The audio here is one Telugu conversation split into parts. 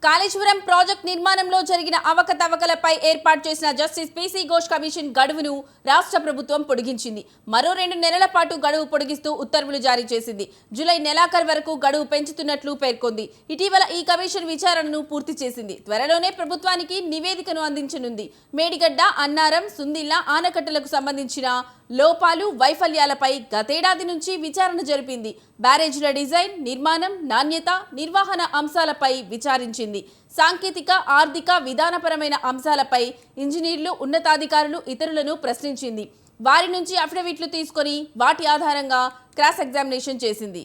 కాళేశ్వరం ప్రాజెక్ట్ నిర్మాణంలో జరిగిన అవకతవకలపై ఏర్పాటు చేసిన జస్టిస్ పీసీ ఘోష్ కమిషన్ గడువును రాష్ట్ర ప్రభుత్వం పొడిగించింది. మరో 2 నెలల పాటు గడువు పొడిగిస్తూ ఉత్తర్వులు జారీ చేసింది. జూలై నెలాఖరు వరకు గడువు పెంచుతున్నట్లు పేర్కొంది. ఇటీవల ఈ కమిషన్ విచారణను పూర్తి చేసింది. త్వరలోనే ప్రభుత్వానికి నివేదికను అందించనుంది. మేడిగడ్డ, అన్నారం, సుందిళ్ల ఆనకట్టలకు సంబంధించిన లోపాలు, వైఫల్యాలపై గతేడాది నుంచి విచారణ జరిపింది. బ్యారేజీల డిజైన్, నిర్మాణం, నాణ్యత, నిర్వహణ అంశాలపై విచారించింది. సాంకేతిక, ఆర్థిక, విధానపరమైన అంశాలపై ఇంజనీర్లు, ఉన్నతాధికారులు, ఇతరులను ప్రశ్నించింది. వారి నుంచి అఫిడవిట్లు తీసుకొని వాటి ఆధారంగా క్రాస్ ఎగ్జామినేషన్ చేసింది.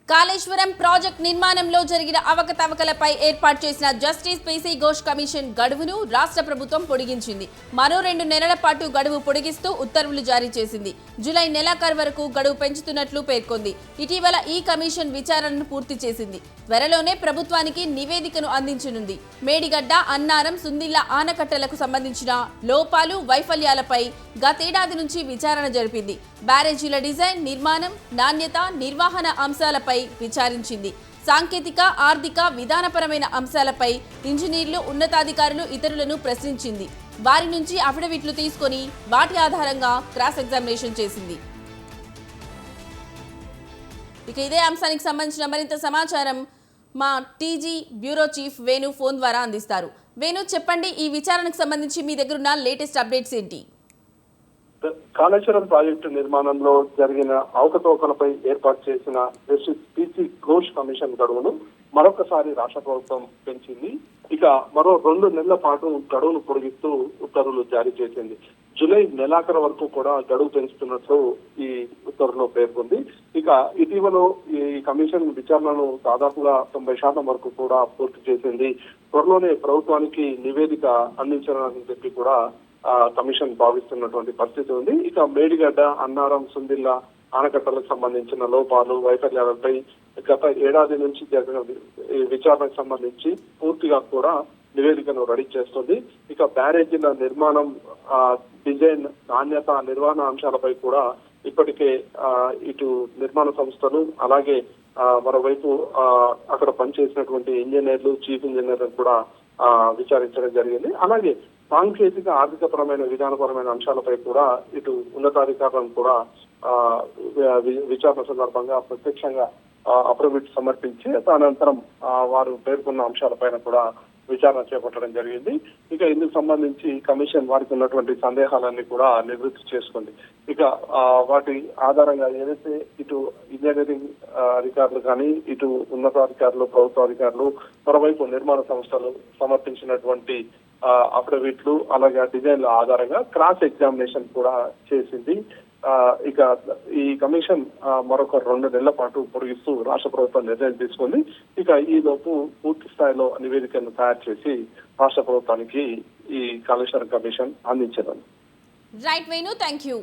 కాళేశ్వరం ప్రాజెక్ట్ నిర్మాణంలో జరిగిన అవకతవకలపై ఏర్పాటు చేసిన జస్టిస్ పీసీ ఘోష్ కమిషన్ గడువును రాష్ట్ర ప్రభుత్వం పొడిగించింది. మరో 2 నెలల పాటు గడువు పొడిగిస్తూ ఉత్తర్వులు జారీ చేసింది. జూలై నెలాఖరు వరకు గడువు పెంచుతున్నట్లు పేర్కొంది. ఇటీవల ఈ కమిషన్ విచారణను పూర్తి చేసింది. త్వరలోనే ప్రభుత్వానికి నివేదికను అందించనుంది. మేడిగడ్డ, అన్నారం, సుందిళ్ల ఆనకట్టలకు సంబంధించిన లోపాలు, వైఫల్యాలపై గతేడాది నుంచి విచారణ జరిపింది. బ్యారేజీల డిజైన్, నిర్మాణం, నాణ్యత, నిర్వహణ అంశాలపై విచారించింది. సాంకేతిక, ఆర్థిక, విధానపరమైన అంశాలపై ఇంజనీర్లు, ఉన్నతాధికారులు, ఇతరులను ప్రశ్నించింది. వారి నుంచి అఫిడవిట్లు తీసుకొని వాటి ఆధారంగా క్రాస్ ఎగ్జామినేషన్ చేసింది. ఇక ఇదే అంశానికి సంబంధించిన మరింత సమాచారం మా TG bureau chief Venu phone ద్వారా అందిస్తారు. వేణు, చెప్పండి, ఈ విచారణకు సంబంధించి మీ దగ్గర ఉన్న లేటెస్ట్ అప్డేట్స్ ఏంటి? కాళేశ్వరం ప్రాజెక్టు నిర్మాణంలో జరిగిన అవకతవకలపై ఏర్పాటు చేసిన జస్టిస్ పీసీ ఘోష్ కమిషన్ గడువును మరొకసారి రాష్ట్ర ప్రభుత్వం పెంచింది. ఇక మరో 2 నెలల పాటు గడువును పొడిగిస్తూ ఉత్తర్వులు జారీ చేసింది. జూలై నెలాఖరు వరకు కూడా గడువు పెంచుతున్నట్లు ఈ ఉత్తర్వులో పేర్కొంది. ఇక ఇటీవల ఈ కమిషన్ విచారణను దాదాపుగా 90% వరకు కూడా పూర్తి చేసింది. త్వరలోనే ప్రభుత్వానికి నివేదిక అందించాలని చెప్పి కూడా కమిషన్ భావిస్తున్నటువంటి పరిస్థితి ఉంది. ఇక మేడిగడ్డ, అన్నారం, సుందిళ్ల ఆనకట్టలకు సంబంధించిన లోపాలు, వైఫల్యాలపై గత ఏడాది నుంచి జరిగిన విచారణకు సంబంధించి పూర్తిగా కూడా నివేదికను రెడీ చేస్తుంది. ఇక బ్యారేజీల నిర్మాణం, డిజైన్, నాణ్యత, నిర్వహణ అంశాలపై కూడా ఇప్పటికే ఇటు నిర్మాణ సంస్థలు అలాగే మరోవైపు అక్కడ పనిచేసినటువంటి ఇంజనీర్లు, చీఫ్ ఇంజనీర్లను కూడా విచారించడం జరిగింది. అలాగే సాంకేతిక, ఆర్థికపరమైన, విధానపరమైన అంశాలపై కూడా ఇటు ఉన్నతాధికారులను కూడా విచారణ సందర్భంగా ప్రత్యక్షంగా అఫిడవిట్ సమర్పించి అనంతరం వారు పేర్కొన్న అంశాలపైన కూడా విచారణ చేపట్టడం జరిగింది. ఇక ఇందుకు సంబంధించి కమిషన్ వారికి ఉన్నటువంటి సందేహాలన్నీ కూడా నివృత్తి చేసుకుంది. ఇక వాటి ఆధారంగా ఏదైతే ఇటు ఇంజనీరింగ్ అధికారులు కానీ, ఇటు ఉన్నతాధికారులు, ప్రభుత్వాధికారులు, మరోవైపు నిర్మాణ సంస్థలు సమర్పించినటువంటి అఫిడవిట్లు అలాగే డిజైన్ల ఆధారంగా క్రాస్ ఎగ్జామినేషన్ కూడా చేసింది. ఇక ఈ కమిషన్ మరొక 2 నెలల పాటు పొడిగిస్తూ రాష్ట్ర ప్రభుత్వం నిర్ణయం తీసుకుంది. ఇక ఈ లోపు పూర్తి స్థాయిలో నివేదికను తయారు చేసి రాష్ట్ర ప్రభుత్వానికి ఈ కాళేశ్వరం కమిషన్ అందించారు. Right Venu, thank you.